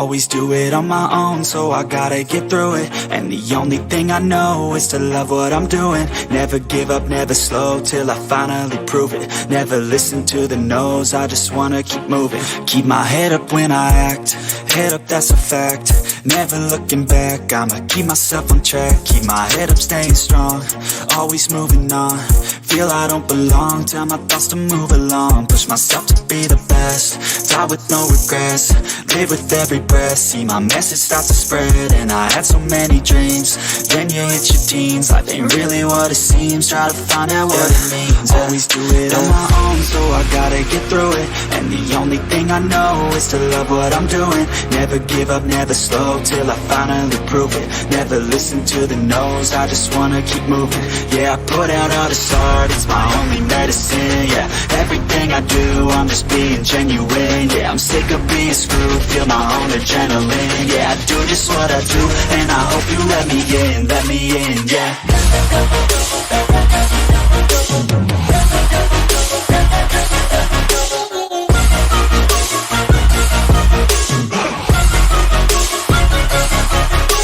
Always do it on my own, so I gotta get through it. And the only thing I know is to love what I'm doing. Never give up, never slow, till I finally prove it. Never listen to the no's, I just wanna keep moving. Keep my head up when I act, head up, that's a fact. Never looking back, I'ma keep myself on track. Keep my head up, staying strong, always moving on. Feel I don't belong, tell my thoughts to move along. Push myself to be the best, die with no regrets. Live with every breath, see my message start to spread. And I had so many dreams, then you hit your teens. Life ain't really what it seems, try to find out what it means. Always do it on my own, so I gotta get through it. And the only thing I know is to love what I'm doing. Never give up, never slow, till I finally prove it. Never listen to the no's, I just wanna keep moving. Yeah, I put out all this art, it's my only medicine. Yeah, everything I do, I'm just being genuine. Yeah, I'm sick of being screwed, feel my own adrenaline. Yeah, I do just what I do, and I hope you let me in, yeah.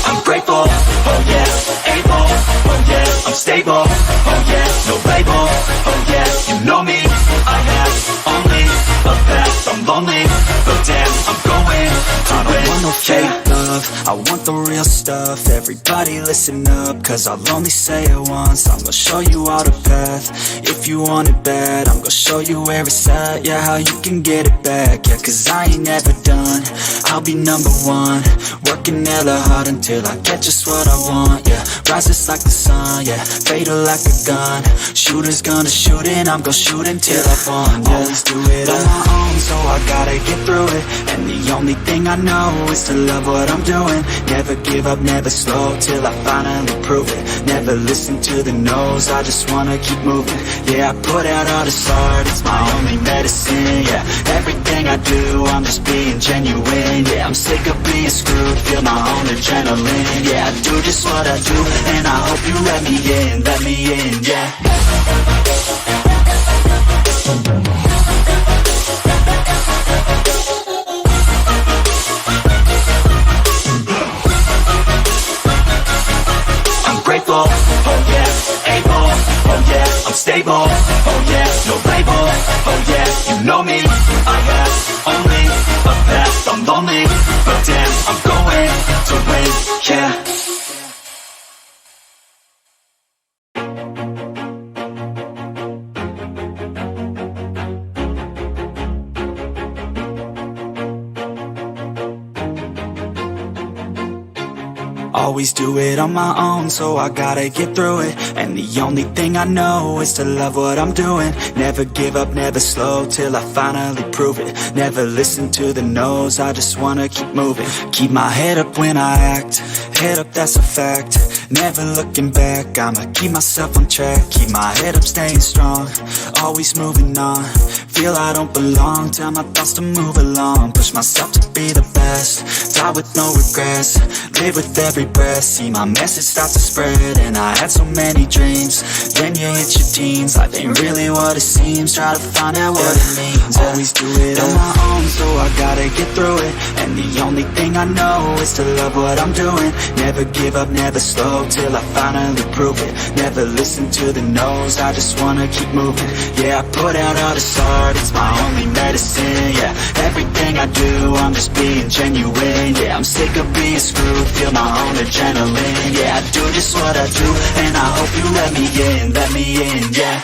I'm grateful, oh yeah, able, oh yeah, I'm stable, oh yeah, no label, oh yeah, you know me, I have only a past. I'm lonely, but damn, I'm going to I don't want no fake love, I want the real stuff. Everybody listen up, cause I'll only say it once. I'm gonna show you all the path, if you want it bad. I'm gonna show you where it's at, yeah, how you can get it back. Yeah, cause I ain't never done, I'll be number one. Working hella hard until I get just what I want, yeah. Rises like the sun, yeah, fatal like a gun. Shooters gonna shoot and I'm gonna shoot until I won, yeah. Always do it on my own, so I gotta get through it. And the only thing I know is to love what I'm doing. Never give up, never slow, till I finally prove it. Never listen to the no's, I just wanna keep moving. Yeah, I put out all this art, it's my only medicine. Yeah, everything I do, I'm just being genuine. Yeah, I'm sick of being screwed, feel my own adrenaline. Yeah, I do just what I do, and I hope you let me in, yeah. Grateful, oh yeah, able, oh yeah, I'm stable, oh yeah, no label, oh yeah, you know me, I have only a past. I'm lonely, but damn, I'm going to win, yeah. Always do it on my own, so I gotta get through it. And the only thing I know is to love what I'm doing. Never give up, never slow, till I finally prove it. Never listen to the no's, I just wanna keep moving. Keep my head up when I act, head up, that's a fact. Never looking back, I'ma keep myself on track. Keep my head up, staying strong, always moving on. Feel I don't belong, tell my thoughts to move along. Push myself to be the best, die with no regrets. Live with every breath, see my message start to spread. And I had so many dreams, then you hit your teens. Life ain't really what it seems, try to find out what it means. Always do it on my own, so I gotta get through it. And the only thing I know is to love what I'm doing. Never give up, never slow, till I finally prove it. Never listen to the no's, I just wanna keep moving. Yeah, I put out all this art, it's my only medicine. Yeah, everything I do, I'm just being genuine. Yeah, I'm sick of being screwed, feel my own adrenaline. Yeah, I do just what I do, and I hope you let me in, yeah.